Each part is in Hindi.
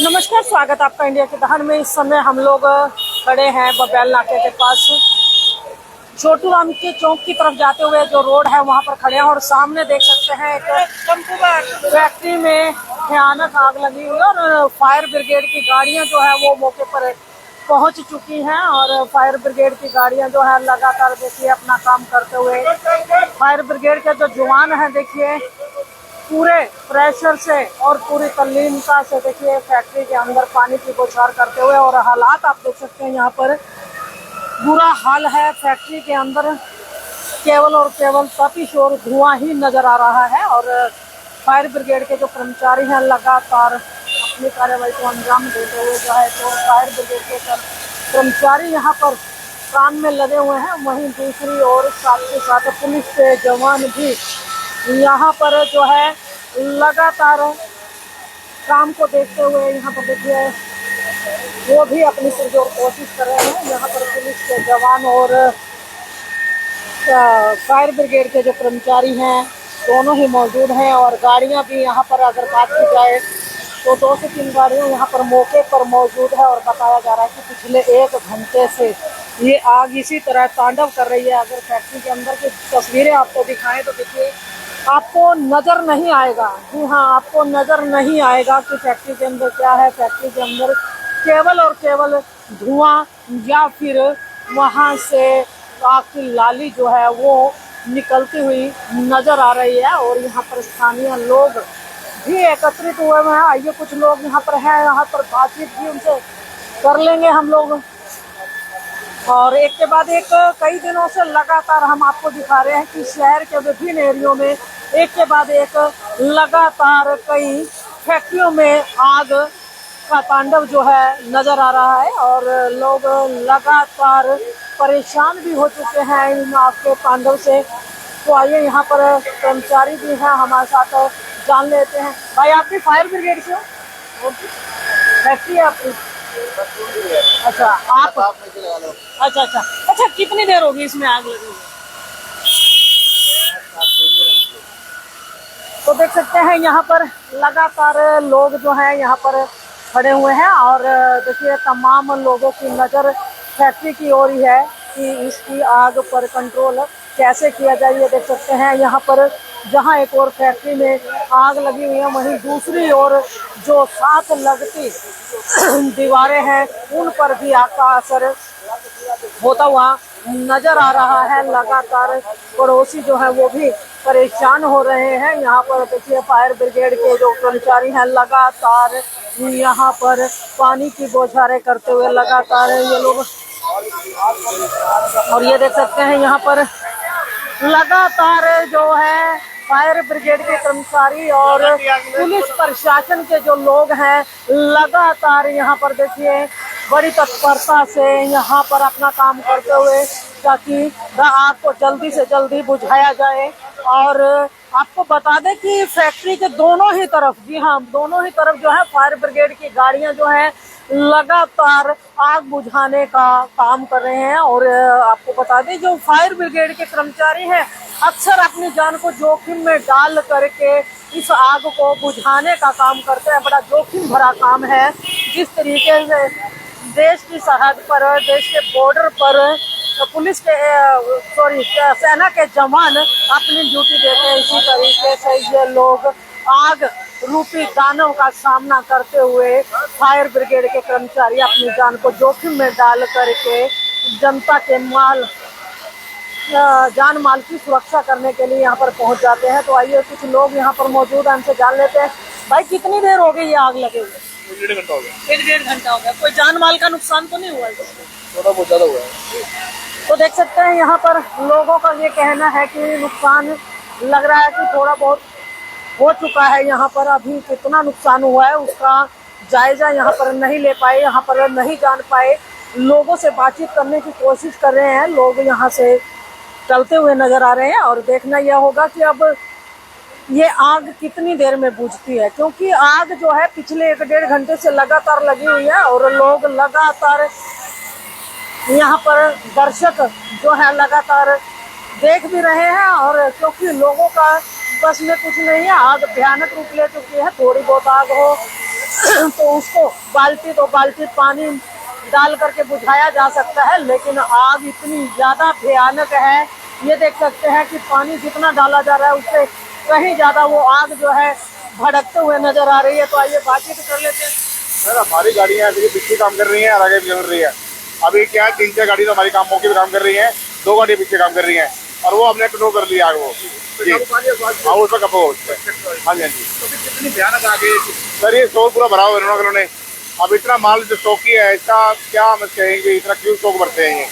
नमस्कार, स्वागत आपका इंडिया की दहन में। इस समय हम लोग खड़े हैं बबैल नाके के पास। छोटू राम के चौक की तरफ जाते हुए जो रोड है वहां पर खड़े हैं और सामने देख सकते हैं एक फैक्ट्री में भयानक आग लगी हुई है और फायर ब्रिगेड की गाड़ियां जो है वो मौके पर पहुंच चुकी हैं और फायर ब्रिगेड की गाड़ियां जो है लगातार देखिए अपना काम करते हुए। फायर ब्रिगेड के जो जवान हैं देखिए पूरे प्रेशर से और पूरी तल्लीनता से देखिए फैक्ट्री के अंदर पानी की बौछार करते हुए। और हालात आप देख सकते हैं, यहाँ पर बुरा हाल है फैक्ट्री के अंदर। केवल और केवल तपिश और धुआं ही नजर आ रहा है और फायर ब्रिगेड के जो कर्मचारी हैं लगातार अपनी कार्रवाई को अंजाम देते हुए जो है तो फायर ब्रिगेड के कर्मचारी यहाँ पर काम में लगे हुए हैं। वहीं दूसरी ओर साथ के साथ पुलिस के जवान भी यहाँ पर जो है लगातार काम को देखते हुए यहाँ पर देखिए वो भी अपनी पुरजोर कोशिश कर रहे हैं। यहाँ पर पुलिस के जवान और फायर ब्रिगेड के जो कर्मचारी हैं दोनों ही मौजूद हैं और गाड़ियाँ भी यहाँ पर अगर बात की जाए तो 2 से 3 गाड़ियाँ यहाँ पर मौके पर मौजूद है। और बताया जा रहा है कि पिछले 1 घंटे से ये आग इसी तरह तांडव कर रही है। अगर फैक्ट्री के अंदर की तस्वीरें आपको दिखाएं तो देखिए आपको नज़र नहीं आएगा। जी हाँ, आपको नज़र नहीं आएगा कि फैक्ट्री के अंदर क्या है। फैक्ट्री के अंदर केवल और केवल धुआं या फिर वहाँ से आग की लाली जो है वो निकलती हुई नज़र आ रही है। और यहाँ पर स्थानीय लोग भी एकत्रित हुए हैं। आइए कुछ लोग यहाँ पर हैं, यहाँ पर बातचीत भी उनसे कर लेंगे हम लोग। और एक के बाद एक कई दिनों से लगातार हम आपको दिखा रहे हैं कि शहर के विभिन्न एरियो में एक के बाद एक लगातार कई फैक्ट्रियों में आग का तांडव जो है नजर आ रहा है और लोग लगातार परेशान भी हो चुके हैं इन आग के तांडव से। तो आइए यहाँ पर कर्मचारी भी हैं हमारे साथ, जान लेते हैं। भाई आप भी फायर ब्रिगेड से हो? फैक्ट्री है आपकी? अच्छा, आप अच्छा कितनी देर होगी इसमें आग लगी हुई? तो देख सकते हैं यहाँ पर लगातार लोग जो हैं यहाँ पर खड़े हुए हैं और देखिए तमाम लोगों की नज़र फैक्ट्री की ओर ही है कि इसकी आग पर कंट्रोल कैसे किया जाए। ये देख सकते हैं यहाँ पर जहाँ एक और फैक्ट्री में आग लगी हुई है वहीं दूसरी ओर जो साथ लगती दीवारें हैं उन पर भी आग का असर होता हुआ नजर आ रहा है। लगातार पड़ोसी जो है वो भी परेशान हो रहे हैं। यहाँ पर देखिए फायर ब्रिगेड के जो कर्मचारी हैं लगातार यहाँ पर पानी की बौछारें करते हुए लगातार ये लोग। और ये देख सकते हैं यहाँ पर लगातार जो है फायर ब्रिगेड के कर्मचारी और पुलिस प्रशासन के जो लोग हैं लगातार यहाँ पर देखिए बड़ी तत्परता से यहाँ पर अपना काम करते हुए ताकि आग को जल्दी से जल्दी बुझाया जाए। और आपको बता दें कि फैक्ट्री के दोनों ही तरफ, जी हाँ, दोनों ही तरफ जो है फायर ब्रिगेड की गाड़ियां जो है लगातार आग बुझाने का काम कर रहे हैं। और आपको बता दें जो फायर ब्रिगेड के कर्मचारी हैं अक्सर अपनी जान को जोखिम में डाल करके इस आग को बुझाने का काम करते हैं। बड़ा जोखिम भरा काम है। जिस तरीके से देश की सरहद पर, देश के बॉर्डर पर पुलिस के सेना के जवान अपनी ड्यूटी देते हैं, इसी तरीके से ये लोग आग रूपी दानव का सामना करते हुए फायर ब्रिगेड के कर्मचारी अपनी जान को जोखिम में डाल करके जनता के जान माल की सुरक्षा करने के लिए यहाँ पर पहुँच जाते हैं। तो आइए कुछ लोग यहाँ पर मौजूद हैं, हमसे जान लेते हैं। भाई कितनी देर हो गई ये आग लगे हुए? 1.5 घंटा हो गया। 1.5 घंटा हो गया। कोई जान माल का नुकसान तो नहीं हुआ? थोड़ा बहुत ज्यादा हुआ है। तो देख सकते हैं यहाँ पर लोगों का ये कहना है कि नुकसान लग रहा है कि थोड़ा बहुत हो चुका है। यहाँ पर अभी कितना नुकसान हुआ है उसका जायजा यहाँ पर नहीं ले पाए, यहाँ पर नहीं जान पाए। लोगों से बातचीत करने की कोशिश कर रहे हैं, लोग यहाँ से चलते हुए नजर आ रहे हैं। और देखना यह होगा कि अब ये आग कितनी देर में बुझती है, क्योंकि आग जो है पिछले 1-1.5 घंटे से लगातार लगी हुई है और लोग लगातार यहाँ पर दर्शक जो है लगातार देख भी रहे हैं। और क्योंकि लोगों का बस में कुछ नहीं है, आग भयानक रूप ले चुकी है। थोड़ी बहुत आग हो तो उसको बाल्टी 2 बाल्टी पानी डाल करके बुझाया जा सकता है, लेकिन आग इतनी ज्यादा भयानक है। ये देख सकते हैं कि पानी जितना डाला जा रहा है उससे कहीं ज्यादा वो आग जो है भड़कते हुए नजर आ रही है। तो आइए बातचीत कर लेते हैं। सर हमारी गाड़ियाँ ऐसे पीछे काम कर रही हैं और आगे भी चल रही है। अभी क्या 3-4 गाड़ी तो हमारी काम मौके पे काम कर रही है, 2 गाड़ी पीछे काम कर रही है और वो हमने कंट्रोल कर लिया आग वो जी। हाँ उसका कब हो हाँ जी हाँ जी। तो फिर कितनी भयानक आगे सर ये स्टॉक पूरा भरा हुआ है उन्होंने। अब इतना माल जो स्टॉक किया है इसका क्या हम कहेंगे, इतना क्यों स्टॉक भरते हैं ये।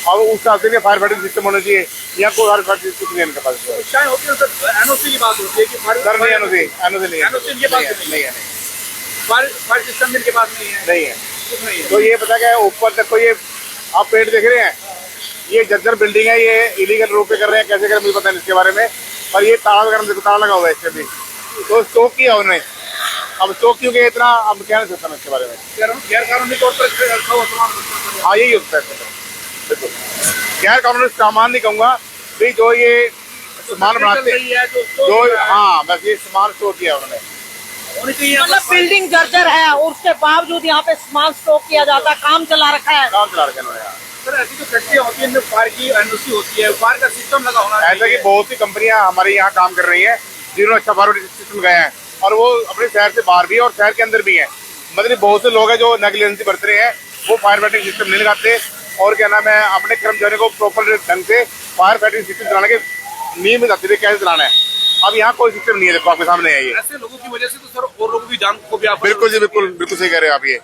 अब उस हिसाब से फायर फाइटिंग सिस्टम होना चाहिए, यहाँ कोई फायर फाइटिंग कुछ नहीं है इनके पास। चाहे होती है सर, एनओसी की बात होती है कि सर नहीं एनओसी नहीं है, एनओसी इनके पास नहीं है, फायर सिस्टम इनके पास नहीं है। कुछ नहीं है। तो ये पता क्या है ऊपर तक को ये आप पेड़ देख रहे हैं, ये जर्जर बिल्डिंग है, ये इलीगल रूप पे कर रहे हैं, कैसे कर मुझे पता नहीं इसके बारे में। पर ये ताला लगा हुआ है इससे भी, तो स्टॉक किया उन्होंने। अब स्टॉक क्यों किया इतना अब क्या नहीं सकता मैं इसके बारे में। गैर कानूनी तौर पर रखा हुआ सामान। हाँ यही होता है बिल्कुल। गैर कानूनी सामान नहीं कहूँगा भाई, जो ये सामान बनाते हैं जो हाँ बस ये सामान स्टोर किया उन्होंने। मतलब बिल्डिंग जर्जर है और उसके बावजूद यहाँ पे सामान स्टॉक किया जाता है, काम चला रखा है। काम चला रखा है उन्होंने। सर ऐसी जो फैक्ट्रियाँ होती है इनमें फायर की एनओसी होती है, फायर का सिस्टम लगा होना चाहिए। ऐसा कि बहुत सी कंपनियां हमारे यहाँ काम कर रही हैं जिन्होंने अच्छा फायर सिस्टम लगाया है और वो अपने शहर से बाहर भी है और शहर के अंदर भी है। मतलब बहुत से लोग हैं जो नेग्लिजेंसी बरत रहे हैं, वो फायर फाइटिंग सिस्टम नहीं लगाते और क्या नाम है अपने कर्मचारियों को प्रॉपर ढंग से फायर फाइटिंग सिस्टम चलाने के नियम बताते थे कैसे चलाना है। अब यहाँ कोई सिस्टम नहीं है, देखो आपके सामने है ये। ऐसे लोगों की वजह से तो सर और लोगों की जान को भी आप बिल्कुल जी बिल्कुल बिल्कुल सही कह रहे हो आप ये।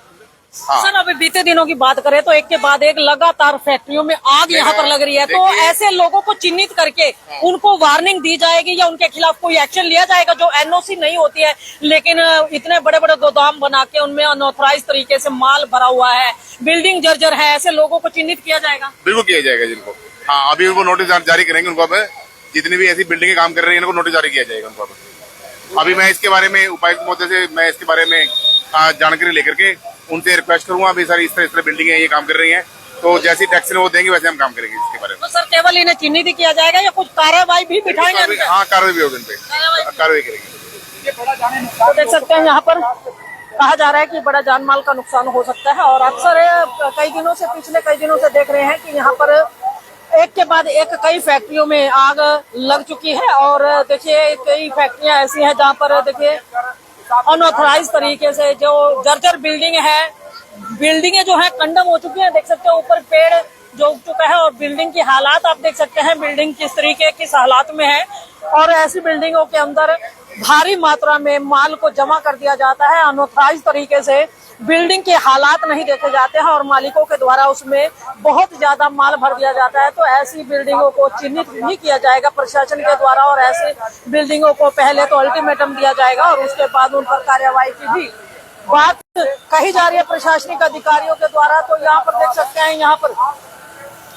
हाँ। सर अभी बीते दिनों की बात करें तो एक के बाद एक लगातार फैक्ट्रियों में आग यहाँ पर लग रही है, तो ऐसे लोगों को चिन्हित करके उनको वार्निंग दी जाएगी या उनके खिलाफ कोई एक्शन लिया जाएगा जो एनओसी नहीं होती है लेकिन इतने बड़े बड़े गोदाम बना के उनमें अनऑथराइज तरीके से माल भरा हुआ है, बिल्डिंग जर्जर है, ऐसे लोगों को चिन्हित किया जाएगा? बिल्कुल किया जाएगा जिनको। हाँ अभी उनको नोटिस जारी करेंगे उनको। अब जितनी भी ऐसी बिल्डिंग काम कर रही है इनको नोटिस जारी किया जाएगा उनको। अभी मैं इसके बारे में उपायुक्त महोदय से मैं इसके बारे में जानकारी लेकर के उनसे रिक्वेस्ट करूंगा। अभी सर इस तरह बिल्डिंग है ये काम कर रही हैं, तो जैसी टैक्स वो देंगे वैसे हम काम करेंगे इसके बारे में। तो सर केवल इन्हें चिन्हित ही किया जाएगा या कुछ कार्रवाई भी बिठाएंगे? हाँ कार्रवाई भी होगी इन पे, कार्रवाई करेंगे। तो देख सकते हैं यहाँ पर कहा जा रहा है कि बड़ा जान माल का नुकसान हो सकता है और अक्सर पिछले कई दिनों से देख रहे हैं कि यहाँ पर एक के बाद एक कई फैक्ट्रियों में आग लग चुकी है। और देखिए कई फैक्ट्रियां ऐसी हैं जहाँ पर देखिए अनऑथराइज तरीके से जो जर्जर बिल्डिंगें जो है कंडम हो चुकी हैं। देख सकते हैं ऊपर पेड़ जो उग चुका है और बिल्डिंग की हालात आप देख सकते हैं, बिल्डिंग किस हालात में है। और ऐसी बिल्डिंगों के अंदर भारी मात्रा में माल को जमा कर दिया जाता है अनऑथराइज तरीके से। बिल्डिंग के हालात नहीं देखे जाते हैं और मालिकों के द्वारा उसमें बहुत ज्यादा माल भर दिया जाता है। तो ऐसी बिल्डिंगों को चिन्हित नहीं किया जाएगा प्रशासन के द्वारा और ऐसी बिल्डिंगों को पहले तो अल्टीमेटम दिया जाएगा और उसके बाद उन पर कार्यवाही की भी बात कही जा रही है प्रशासनिक अधिकारियों के द्वारा। तो यहाँ पर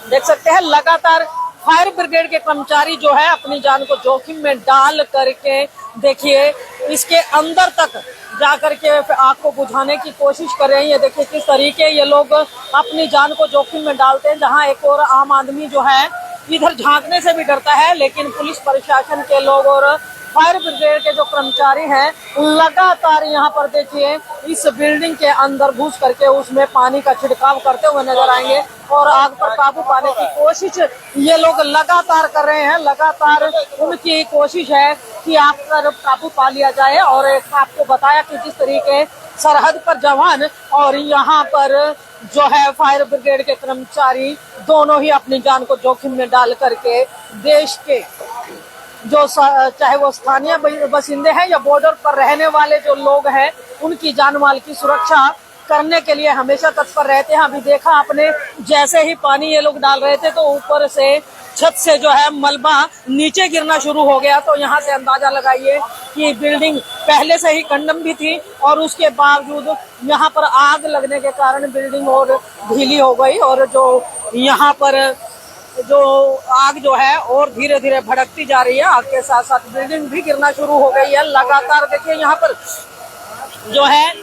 देख सकते हैं लगातार फायर ब्रिगेड के कर्मचारी जो है अपनी जान को जोखिम में डाल करके देखिए इसके अंदर तक जा करके आग को बुझाने की कोशिश कर रहे हैं। ये देखिए किस तरीके ये लोग अपनी जान को जोखिम में डालते हैं। जहां एक और आम आदमी जो है इधर झांकने से भी डरता है, लेकिन पुलिस प्रशासन के लोग और फायर ब्रिगेड के जो कर्मचारी हैं लगातार यहाँ पर देखिए इस बिल्डिंग के अंदर घुस करके उसमें पानी का छिड़काव करते हुए नजर आएंगे और आग पर काबू पाने की कोशिश ये लोग लगातार कर रहे हैं। लगातार उनकी कोशिश है कि आग पर काबू पा लिया जाए। और आपको बताया कि जिस तरीके सरहद पर जवान और यहाँ पर जो है फायर ब्रिगेड के कर्मचारी दोनों ही अपनी जान को जोखिम में डाल करके देश के जो चाहे वो स्थानीय बसिंदे हैं या बॉर्डर पर रहने वाले जो लोग हैं उनकी जान माल की सुरक्षा करने के लिए हमेशा तत्पर रहते हैं। अभी देखा आपने जैसे ही पानी ये लोग डाल रहे थे तो ऊपर से छत से जो है मलबा नीचे गिरना शुरू हो गया। तो यहाँ से अंदाजा लगाइए कि बिल्डिंग पहले से ही कंडम भी थी और उसके बावजूद यहाँ पर आग लगने के कारण बिल्डिंग और ढीली हो गई और जो यहाँ पर जो आग जो है और धीरे धीरे भड़कती जा रही है। आग के साथ साथ बिल्डिंग भी गिरना शुरू हो गई है। लगातार देखिए यहाँ पर जो है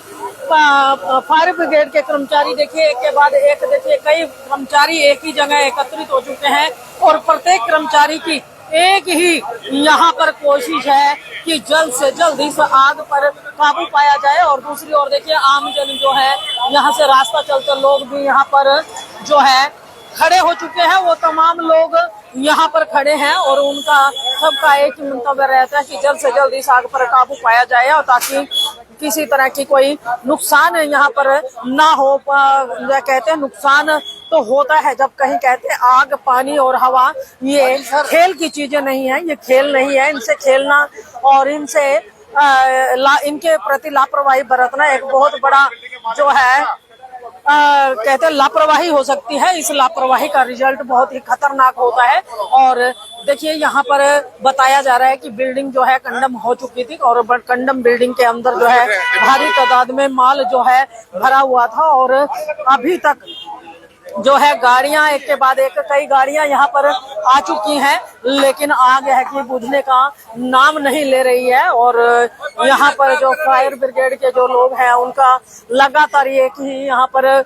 फायर ब्रिगेड के कर्मचारी देखिए एक के बाद एक देखिए कई कर्मचारी एक ही जगह एकत्रित हो चुके हैं और प्रत्येक कर्मचारी की एक ही यहाँ पर कोशिश है कि जल्द से जल्द इस आग पर काबू पाया जाए। और दूसरी ओर देखिए आमजन जो है यहाँ से रास्ता चलते लोग भी यहाँ पर जो है खड़े हो चुके हैं। वो तमाम लोग यहाँ पर खड़े हैं और उनका सबका एक ही मंतव्य रहता है कि जल्द से जल्द इस आग पर काबू पाया जाए और ताकि किसी तरह की कोई नुकसान यहाँ पर ना हो। कहते हैं नुकसान तो होता है जब कहीं, कहते हैं आग पानी और हवा ये खेल की चीजें नहीं है, ये खेल नहीं है। इनसे खेलना और इनसे इनके प्रति लापरवाही बरतना एक बहुत बड़ा जो है कहते हैं लापरवाही हो सकती है। इस लापरवाही का रिजल्ट बहुत ही खतरनाक होता है। और देखिए यहाँ पर बताया जा रहा है कि बिल्डिंग जो है कंडम हो चुकी थी और कंडम बिल्डिंग के अंदर जो है भारी तादाद में माल जो है भरा हुआ था और अभी तक जो है गाड़ियां एक के बाद एक कई गाड़ियां यहाँ पर आ चुकी हैं, लेकिन आग है कि बुझने का नाम नहीं ले रही है। और यहाँ पर जो फायर ब्रिगेड के जो लोग हैं उनका लगातार एक ही यहाँ पर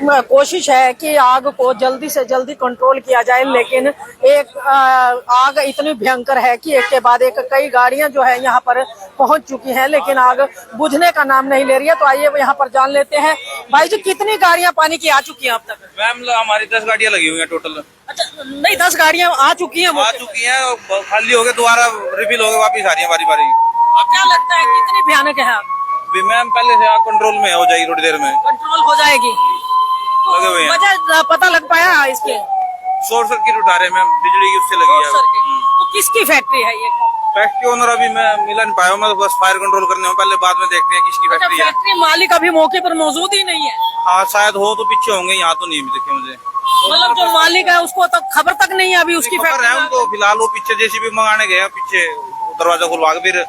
कोशिश है कि आग को जल्दी से जल्दी कंट्रोल किया जाए। लेकिन एक आग इतनी भयंकर है कि एक के बाद एक कई गाड़ियां जो है यहाँ पर पहुंच चुकी हैं, लेकिन आग बुझने का नाम नहीं ले रही है। तो आइए यहाँ पर जान लेते हैं भाई जी कितनी गाड़ियां पानी की आ चुकी हैं अब तक? मैम हमारी 10 गाड़ियां लगी हुई हैं टोटल। अच्छा नहीं 10 गाड़ियां आ चुकी हैं? आ चुकी हैं, खाली हो गए, दोबारा रिफिल हो गए, वापिस आ रही है बारी बारी। क्या लगता है कितनी भयानक है आग? मैम पहले से आग कंट्रोल में हो जाएगी, थोड़ी देर में कंट्रोल हो जाएगी। लगे हुए हैं। वजह पता लग पाया इसके? शॉर्ट सर्किट उठा रहे हैं मैम, बिजली की उससे लगी है। तो किसकी फैक्ट्री है ये? फैक्ट्री ओनर अभी मैं मिल नहीं पाया हूँ, मैं तो बस फायर कंट्रोल करने हूँ, पहले बाद में देखते हैं किसकी फैक्ट्री है। फैक्ट्री मालिक अभी मौके पर मौजूद ही नहीं है? हाँ शायद हो तो पीछे होंगे, यहाँ तो नहीं दिखे मुझे। मतलब जो मालिक है उसको तक खबर तक नहीं है अभी उसकी फैक्ट्री है उनको। फिलहाल वो पीछे जेसीबी मंगाने गए हैं, पीछे दरवाजा खुलवा के फिर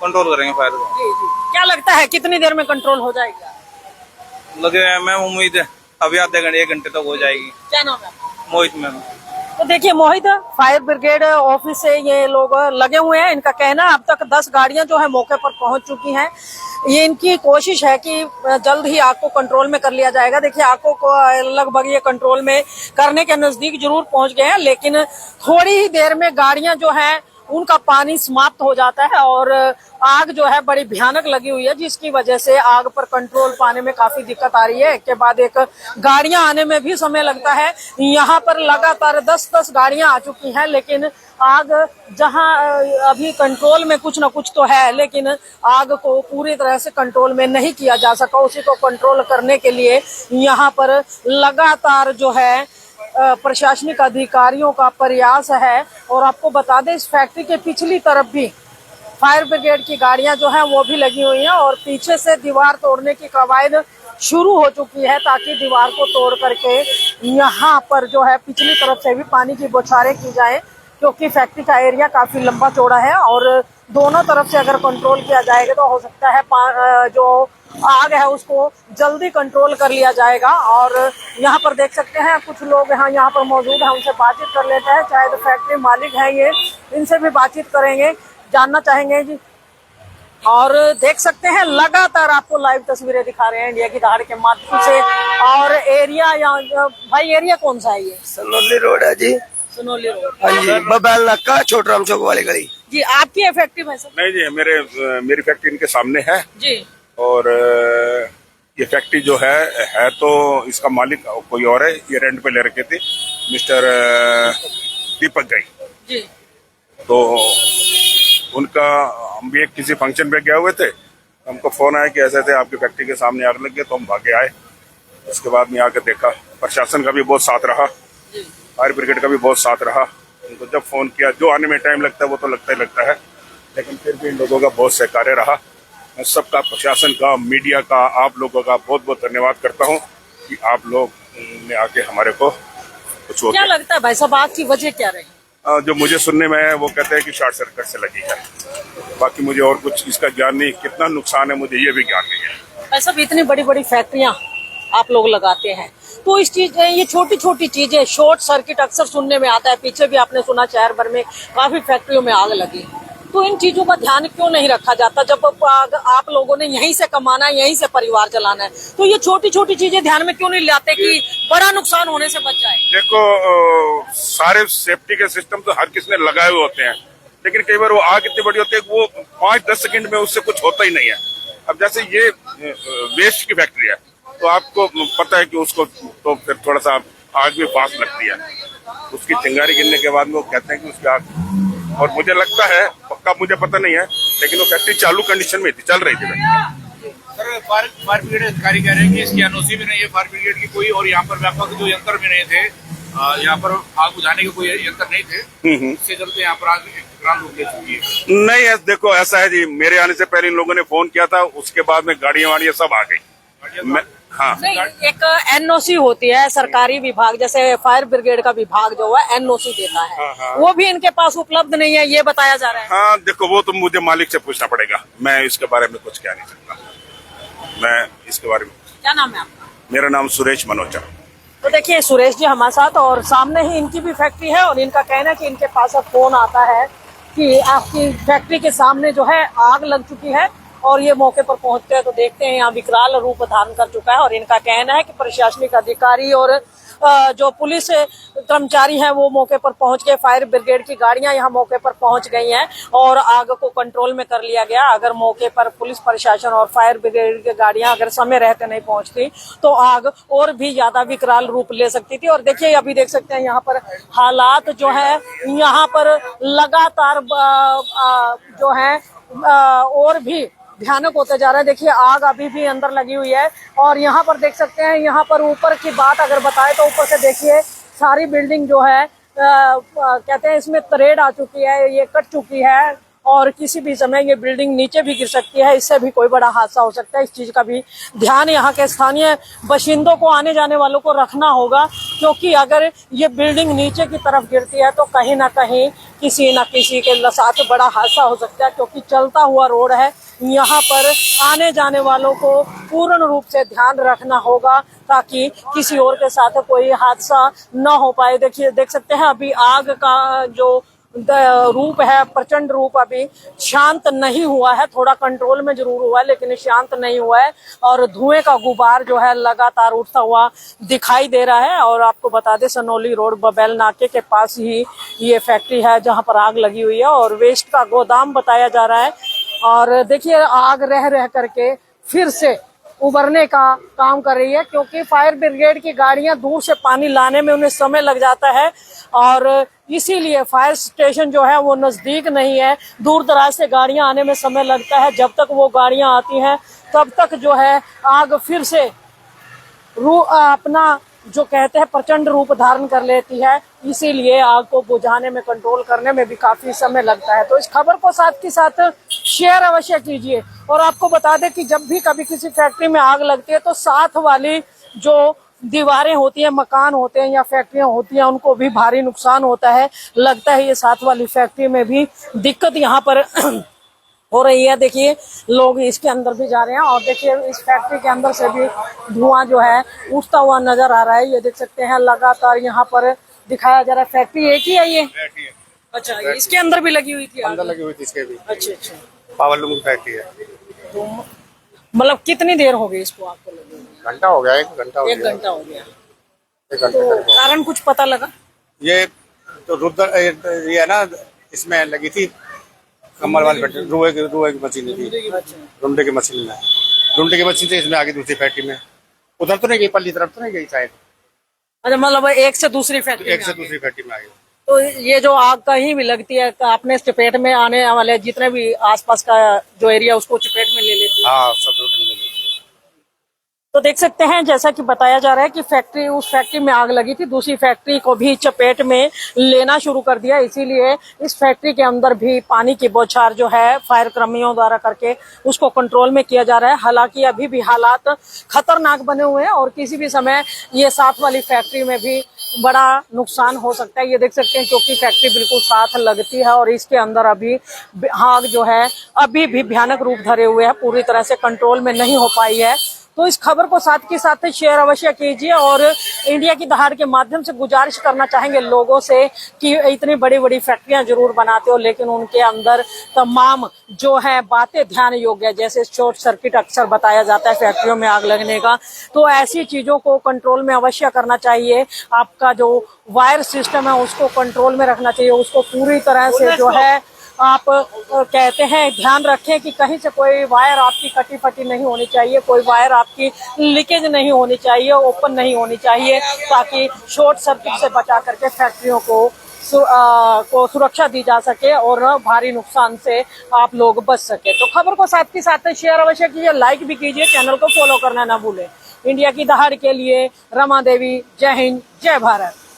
कंट्रोल करेंगे फायर को। क्या लगता है कितनी देर में कंट्रोल हो जाएगा? लगे हैं मैम, उम्मीद है अभी आधे घंटे 1 घंटे तक हो जाएगी। क्या नाम है? मोहित मैम। तो देखिए मोहित फायर ब्रिगेड ऑफिस से ये लोग लगे हुए हैं। इनका कहना है अब तक 10 गाड़ियां जो है मौके पर पहुंच चुकी हैं। ये इनकी कोशिश है कि जल्द ही आग को कंट्रोल में कर लिया जाएगा। देखिए आग को लगभग ये कंट्रोल में करने के नजदीक जरूर पहुंच गए हैं, लेकिन थोड़ी ही देर में गाड़ियां जो है उनका पानी समाप्त हो जाता है और आग जो है बड़ी भयानक लगी हुई है, जिसकी वजह से आग पर कंट्रोल पाने में काफी दिक्कत आ रही है। एक के बाद एक गाड़ियां आने में भी समय लगता है। यहाँ पर लगातार 10-10 गाड़ियां आ चुकी हैं, लेकिन आग जहां अभी कंट्रोल में कुछ न कुछ तो है, लेकिन आग को पूरी तरह से कंट्रोल में नहीं किया जा सका। उसी को कंट्रोल करने के लिए यहाँ पर लगातार जो है प्रशासनिक अधिकारियों का प्रयास है। और आपको बता दें इस फैक्ट्री के पिछली तरफ भी फायर ब्रिगेड की गाड़ियां जो हैं वो भी लगी हुई हैं और पीछे से दीवार तोड़ने की कवायद शुरू हो चुकी है, ताकि दीवार को तोड़ करके यहाँ पर जो है पिछली तरफ से भी पानी की बौछारें की जाए, क्योंकि फैक्ट्री का एरिया काफी लंबा चौड़ा है और दोनों तरफ से अगर कंट्रोल किया जाएगा तो हो सकता है जो आग है उसको जल्दी कंट्रोल कर लिया जाएगा। और यहाँ पर देख सकते हैं कुछ लोग यहाँ पर मौजूद हैं, उनसे बातचीत कर लेते हैं। शायद फैक्ट्री मालिक है ये, इनसे भी बातचीत करेंगे, जानना चाहेंगे जी। और देख सकते हैं लगातार आपको लाइव तस्वीरें दिखा रहे हैं इंडिया की दहाड़ के माध्यम से। और एरिया भाई एरिया कौन सा है ये? सनोली रोड है जी। सनोली रोड। हाँ जी, बबैल नक्का छोटा राम चौक वाली गली जी। आपकी है फैक्ट्री में? नहीं जी, मेरी फैक्ट्री इनके सामने है जी। और ये फैक्ट्री जो है तो इसका मालिक कोई और है। ये रेंट पे ले रखे थे मिस्टर दीपक गाई जी। तो उनका हम भी एक किसी फंक्शन पे गए हुए थे, हमको फोन आया कि ऐसे थे आपकी फैक्ट्री के सामने आग लग गई, तो हम भागे आए। उसके बाद में आकर देखा, प्रशासन का भी बहुत साथ रहा, फायर ब्रिगेड का भी बहुत साथ रहा। उनको जब फोन किया, जो आने में टाइम लगता है वो तो लगता ही लगता है, लेकिन फिर भी इन लोगों का बहुत सहकार्य रहा। मैं सबका, प्रशासन का, मीडिया का, आप लोगों का बहुत बहुत धन्यवाद करता हूँ कि आप लोग ने आके हमारे को कुछ। क्या लगता है भाई साहब आग की वजह क्या रही? जो मुझे सुनने में है वो कहते हैं कि शॉर्ट सर्किट से लगी है, बाकी मुझे और कुछ इसका ज्ञान नहीं। कितना नुकसान है मुझे ये भी ज्ञान नहीं है। भाई साहब इतनी बड़ी बड़ी फैक्ट्रियां आप लोग लगाते हैं, तो इस चीज ये छोटी छोटी चीजें शॉर्ट सर्किट अक्सर सुनने में आता है। पीछे भी आपने सुना शहर भर में काफी फैक्ट्रियों में आग लगी, तो इन चीजों का ध्यान क्यों नहीं रखा जाता? जब आप लोगों ने यहीं से कमाना है, यहीं से परिवार चलाना है, तो ये छोटी छोटी चीजें ध्यान में क्यों नहीं लाते कि बड़ा नुकसान होने से बच जाए? देखो सारे सेफ्टी के सिस्टम तो हर किसी ने लगाए हुए होते हैं, लेकिन कई बार वो आग इतनी बड़ी होती है कि वो 5-10 सेकंड में उससे कुछ होता ही नहीं है। अब जैसे ये वेस्ट की फैक्ट्री है, तो आपको पता है कि उसको तो फिर थोड़ा सा आग भी फास्ट लगती है। उसकी चिंगारी गिरने के बाद में वो कहते हैं कि उसकी आग, और मुझे लगता है, पक्का मुझे पता नहीं है, लेकिन वो फैक्ट्री चालू कंडीशन में थी, चल रही थी। सर फायर ब्रिगेड अधिकारी कह रहे हैं कि इसकी एनओसी भी नहीं है फायर ब्रिगेड की कोई, और यहाँ पर व्यापक जो यंत्र भी नहीं थे, यहाँ पर आग बुझाने के कोई यंत्र नहीं थे, इससे चलते यहाँ पर आग विकराल रूप ले चुकी है। नहीं है, देखो ऐसा है जी, मेरे आने से पहले इन लोगों ने फोन किया था, उसके बाद में गाड़ियां वाड़ियां सब आ गई। हाँ, नहीं, एक एनओसी होती है सरकारी विभाग, जैसे फायर ब्रिगेड का विभाग जो है एनओसी देता है। हाँ। वो भी इनके पास उपलब्ध नहीं है, ये बताया जा रहा है। हाँ देखो, वो तो मुझे मालिक से पूछना पड़ेगा, मैं इसके बारे में कुछ कह नहीं सकता। मैं इसके बारे में, क्या नाम है आपका? मेरा नाम सुरेश मनोचा। तो देखिए सुरेश जी हमारे साथ, और सामने ही इनकी भी फैक्ट्री है, और इनका कहना है कि इनके पास अब फोन आता है कि आपकी फैक्ट्री के सामने जो है आग लग चुकी है, और ये मौके पर पहुंचते हैं तो देखते हैं यहाँ विकराल रूप धारण कर चुका है। और इनका कहना है कि प्रशासनिक अधिकारी और जो पुलिस कर्मचारी हैं वो मौके पर पहुंच गए, फायर ब्रिगेड की गाड़ियां यहाँ मौके पर पहुंच गई हैं और आग को कंट्रोल में कर लिया गया। अगर मौके पर पुलिस प्रशासन और फायर ब्रिगेड की गाड़ियां अगर समय रहते नहीं पहुंचती तो आग और भी ज्यादा विकराल रूप ले सकती थी। और देखिए अभी देख सकते हैं यहाँ पर हालात जो है, यहाँ पर लगातार जो है और भी भयानक होते जा रहा है। देखिए आग अभी भी अंदर लगी हुई है, और यहाँ पर देख सकते हैं, यहाँ पर ऊपर की बात अगर बताए तो ऊपर से देखिए सारी बिल्डिंग जो है कहते हैं इसमें तरेड़ आ चुकी है, ये कट चुकी है, और किसी भी समय ये बिल्डिंग नीचे भी गिर सकती है। इससे भी कोई बड़ा हादसा हो सकता है। इस चीज का भी ध्यान यहाँ के स्थानीय बाशिंदों को, आने जाने वालों को रखना होगा, क्योंकि अगर ये बिल्डिंग नीचे की तरफ गिरती है तो कहीं ना कहीं किसी न किसी के साथ बड़ा हादसा हो सकता है, क्योंकि चलता हुआ रोड है। यहाँ पर आने जाने वालों को पूर्ण रूप से ध्यान रखना होगा ताकि किसी और के साथ कोई हादसा न हो पाए। देखिए देख सकते हैं अभी आग का जो रूप है, प्रचंड रूप अभी शांत नहीं हुआ है, थोड़ा कंट्रोल में जरूर हुआ है लेकिन शांत नहीं हुआ है, और धुएं का गुबार जो है लगातार उठता हुआ दिखाई दे रहा है। और आपको बता दें सनौली रोड बबैल नाके के पास ही ये फैक्ट्री है जहां पर आग लगी हुई है, और वेस्ट का गोदाम बताया जा रहा है। और देखिए आग रह करके फिर से उबरने का काम कर रही है, क्योंकि फायर ब्रिगेड की गाड़ियां दूर से पानी लाने में उन्हें समय लग जाता है, और इसीलिए फायर स्टेशन जो है वो नजदीक नहीं है, दूर दराज से गाड़ियां आने में समय लगता है। जब तक वो गाड़ियां आती हैं तब तक जो है आग फिर से अपना जो कहते हैं प्रचंड रूप धारण कर लेती है, इसीलिए आग को बुझाने में, कंट्रोल करने में भी काफी समय लगता है। तो इस खबर को साथ के साथ शेयर अवश्य कीजिए। और आपको बता दें कि जब भी कभी किसी फैक्ट्री में आग लगती है तो साथ वाली जो दीवारें होती हैं, मकान होते हैं या फैक्ट्रियां होती हैं, उनको भी भारी नुकसान होता है। लगता है ये साथ वाली फैक्ट्री में भी दिक्कत यहाँ पर हो रही है। देखिए लोग इसके अंदर भी जा रहे हैं, और देखिए इस फैक्ट्री के अंदर से भी धुआं जो है उठता हुआ नजर आ रहा है। ये देख सकते हैं लगातार यहाँ पर दिखाया जा रहा है। फैक्ट्री एक ही है ये? अच्छा, इसके अंदर भी लगी हुई थी? अंदर लगी हुई थी इसके भी। अच्छा अच्छा, पावर लूम की फैक्ट्री है। तो मतलब कितनी देर हो गई इसको आपको लगी हुई? घंटा हो गया, 1 घंटा हो गया। 1 घंटा हो गया। 1 घंटे तो कारण कुछ पता लगा? ये तो रुद्र ये है ना, इसमें लगी थी कमर वाली फैक्ट्री, रुए की मशीन थी, रुंडे की मशीन है, रुंडे की मशीन से इसमें आगे दूसरी फैक्ट्री में, उधर तो नहीं गई, पल्ली तरफ तो नहीं गई शायद। अच्छा, मतलब एक से दूसरी फैक्ट्री एक से दूसरी फैक्ट्री में आ गई। तो ये जो आग कहीं भी लगती है अपने चपेट में आने वाले जितने भी आसपास का जो एरिया उसको चपेट में ले लेती है। हाँ, सब ले लेती है। तो देख सकते हैं जैसा कि बताया जा रहा है कि उस फैक्ट्री में आग लगी थी, दूसरी फैक्ट्री को भी चपेट में लेना शुरू कर दिया। इसीलिए इस फैक्ट्री के अंदर भी पानी की बौछार जो है फायर कर्मियों द्वारा करके उसको कंट्रोल में किया जा रहा है। हालांकि अभी भी हालात खतरनाक बने हुए हैं और किसी भी समय ये साथ वाली फैक्ट्री में भी बड़ा नुकसान हो सकता है। ये देख सकते हैं क्योंकि फैक्ट्री बिल्कुल साथ लगती है और इसके अंदर अभी आग जो है अभी भी भयानक रूप धरे हुए है, पूरी तरह से कंट्रोल में नहीं हो पाई है। तो इस खबर को साथ के साथ शेयर अवश्य कीजिए और इंडिया की दहाड़ के माध्यम से गुजारिश करना चाहेंगे लोगों से कि इतनी बड़ी बड़ी फैक्ट्रियां जरूर बनाते हो, लेकिन उनके अंदर तमाम जो है बातें ध्यान योग्य है, जैसे शॉर्ट सर्किट अक्सर बताया जाता है फैक्ट्रियों में आग लगने का, तो ऐसी चीजों को कंट्रोल में अवश्य करना चाहिए। आपका जो वायर सिस्टम है उसको कंट्रोल में रखना चाहिए, उसको पूरी तरह से जो है आप कहते हैं ध्यान रखें कि कहीं से कोई वायर आपकी कटी फटी नहीं होनी चाहिए, कोई वायर आपकी लीकेज नहीं होनी चाहिए, ओपन नहीं होनी चाहिए, ताकि शॉर्ट सर्किट से बचा करके फैक्ट्रियों को सुरक्षा दी जा सके और भारी नुकसान से आप लोग बच सके। तो खबर को साथ के साथ शेयर अवश्य कीजिए, लाइक भी कीजिए, चैनल को फॉलो करना ना भूलें। इंडिया की दहाड़ के लिए रमा देवी, जय हिंद, जय भारत।